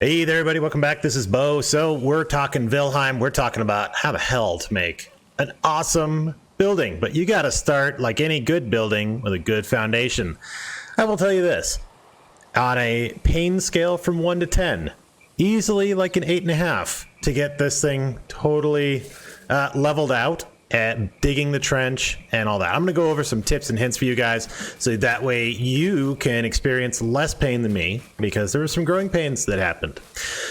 Hey there, everybody. Welcome back. This is Bo. So we're talking Valheim. We're talking about how the hell to make an awesome building. But you got to start, like any good building, with a good foundation. I will tell you this. On a pain scale from 1 to 10, easily like an 8.5 to get this thing totally leveled out and digging the trench and all that. I'm going to go over some tips and hints for you guys so that way you can experience less pain than me, because there were some growing pains that happened.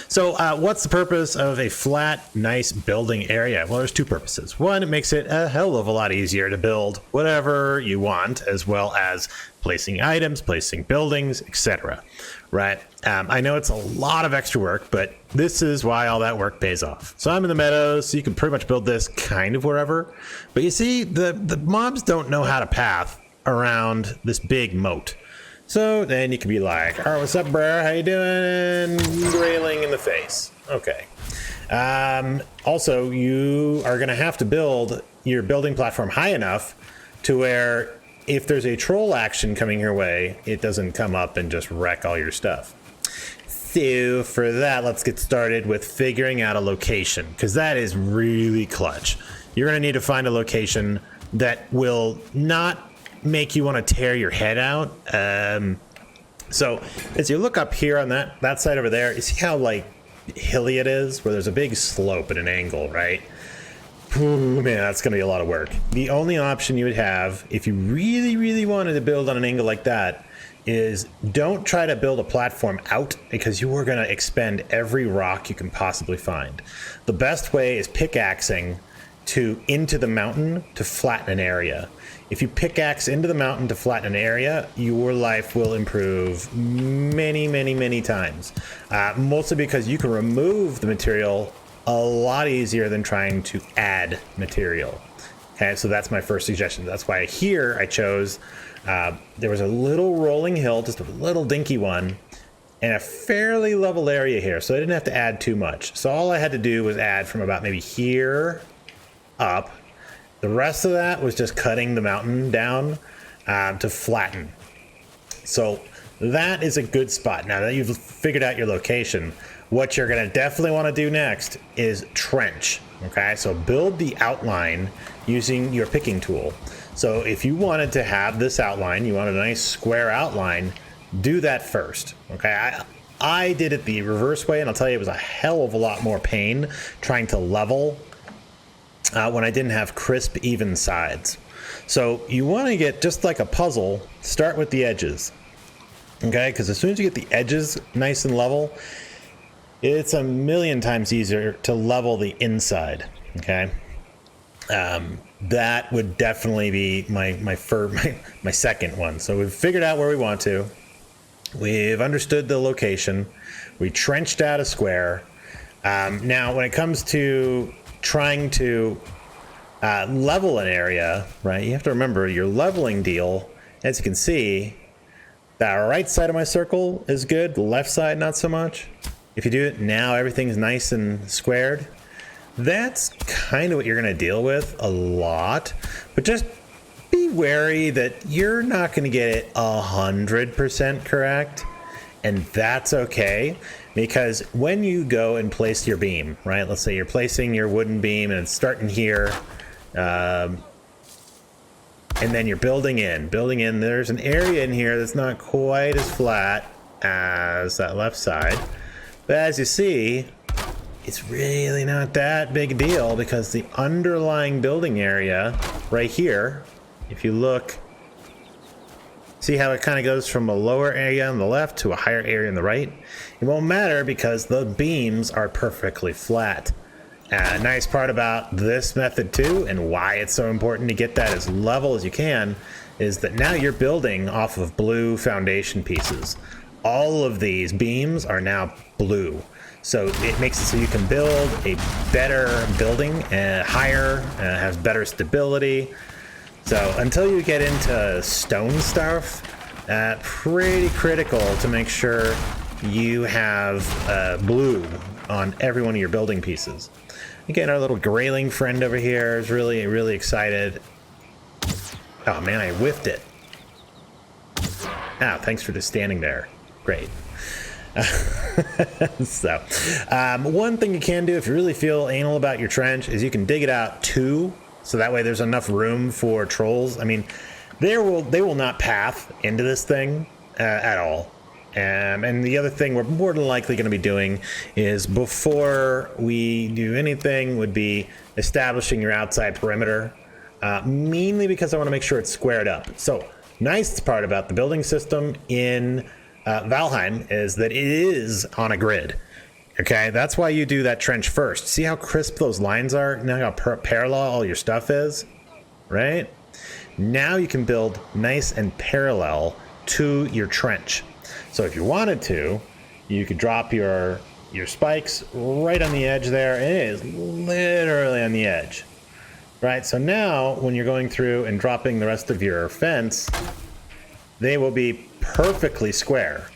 So what's the purpose of a flat, nice building area? Well, there's two purposes. One, it makes it a hell of a lot easier to build whatever you want, as well as placing items, placing buildings, etc. Right? I know it's a lot of extra work, but this is why all that work pays off. So I'm in the meadows, so you can pretty much build this kind of wherever. But you see, the mobs don't know how to path around this big moat. So then you can be like, "Oh, what's up, bro? How you doing?" Railing in the face. Okay. Also, you are going to have to build your building platform high enough to where if there's a troll action coming your way, it doesn't come up and just wreck all your stuff. So for that, let's get started with figuring out a location, because that is really clutch. You're going to need to find a location that will not make you want to tear your head out. So as you look up here on that side over there, you see how like hilly it is, where there's a big slope at an angle, right? Ooh, man, that's going to be a lot of work. The only option you would have if you really wanted to build on an angle like that is don't try to build a platform out, because you are going to expend every rock you can possibly find. The best way is pickaxing into the mountain to flatten an area. If you pickaxe into the mountain to flatten an area, your life will improve many times. Mostly because you can remove the material a lot easier than trying to add material. Okay, so that's my first suggestion. That's why here I chose, there was a little rolling hill, just a little dinky one, and a fairly level area here, so I didn't have to add too much. So all I had to do was add from about maybe here up. The rest of that was just cutting the mountain down to flatten. So that is a good spot. Now that you've figured out your location, what you're going to definitely want to do next is trench. Okay, so build the outline using your picking tool. So if you wanted to have this outline, you want a nice square outline, do that first. Okay, I did it the reverse way, and I'll tell you, it was a hell of a lot more pain trying to level when I didn't have crisp, even sides. So you want to get, just like a puzzle, start with the edges. Okay, because as soon as you get the edges nice and level, it's a million times easier to level the inside. Okay, that would definitely be my second one. So we've figured out where we want to. We've understood the location. We trenched out a square. Now, when it comes to trying to level an area, right? You have to remember your leveling deal. As you can see, the right side of my circle is good. The left side, not so much. If you do it now, everything's nice and squared. That's kind of what you're going to deal with a lot. But just be wary that you're not going to get it 100% correct. And that's okay. Because when you go and place your beam, right? Let's say you're placing your wooden beam and it's starting here. And then you're building in. There's an area in here that's not quite as flat as that left side. But as you see, it's really not that big a deal, because the underlying building area right here, if you look, see how it kind of goes from a lower area on the left to a higher area on the right? It won't matter because the beams are perfectly flat. Nice part about this method too, and why it's so important to get that as level as you can, is that now you're building off of blue foundation pieces. All of these beams are now blue. So it makes it so you can build a better building, higher, has better stability. So until you get into stone stuff, pretty critical to make sure you have blue on every one of your building pieces. Again, our little grayling friend over here is really excited. Oh man, I whiffed it. Ah, thanks for just standing there. Great. So, one thing you can do if you really feel anal about your trench is you can dig it out too, so that way there's enough room for trolls. I mean, they will not path into this thing at all. And the other thing we're more than likely going to be doing is, before we do anything, would be establishing your outside perimeter, mainly because I want to make sure it's squared up. So, nice part about the building system in Valheim is that it is on a grid. Okay, that's why you do that trench first. See how crisp those lines are? Now how parallel all your stuff is, right? Now you can build nice and parallel to your trench. So if you wanted to, you could drop your spikes right on the edge there, and it is literally on the edge, right? So now when you're going through and dropping the rest of your fence, they will be perfectly square.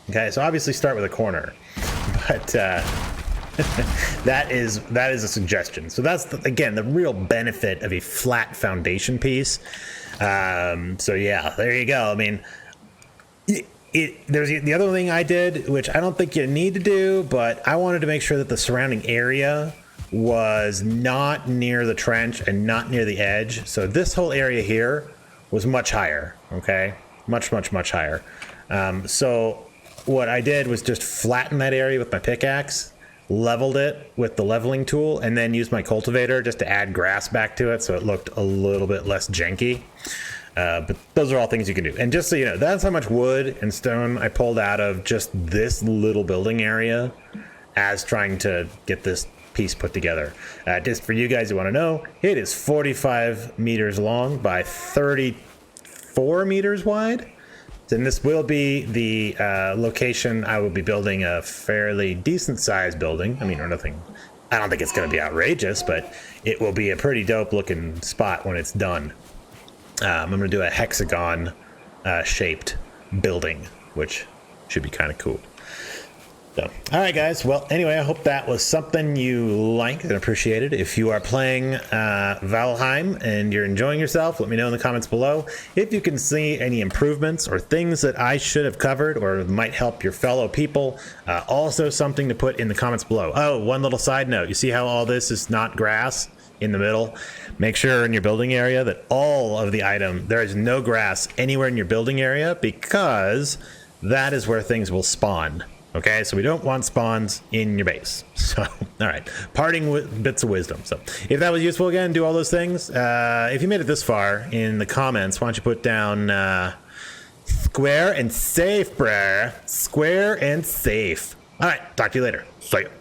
Okay, so obviously start with a corner, but that is a suggestion. So that's again the real benefit of a flat foundation piece. So yeah, there you go. I mean, there's the other thing I did, which I don't think you need to do, but I wanted to make sure that the surrounding area was not near the trench and not near the edge. So this whole area here was much higher. Okay, much higher. So what I did was just flatten that area with my pickaxe, leveled it with the leveling tool, and then used my cultivator just to add grass back to it so it looked a little bit less janky. But those are all things you can do. And just so you know, that's how much wood and stone I pulled out of just this little building area as trying to get this piece put together. Just for you guys who want to know, it is 45 meters long by 34 meters wide. And this will be the location I will be building a fairly decent sized building. I mean, or nothing. I don't think it's going to be outrageous, but it will be a pretty dope looking spot when it's done. I'm going to do a hexagon shaped building, which should be kind of cool. So, all right, guys. Well, anyway, I hope that was something you liked and appreciated. If you are playing Valheim and you're enjoying yourself, let me know in the comments below. If you can see any improvements or things that I should have covered or might help your fellow people, also something to put in the comments below. Oh, one little side note. You see how all this is not grass in the middle? Make sure in your building area that all of the there is no grass anywhere in your building area, because that is where things will spawn. Okay, so we don't want spawns in your base. So, all right, parting with bits of wisdom. So, if that was useful, again, do all those things. If you made it this far in the comments, why don't you put down square and safe, bruh. Square and safe. All right, talk to you later. See ya.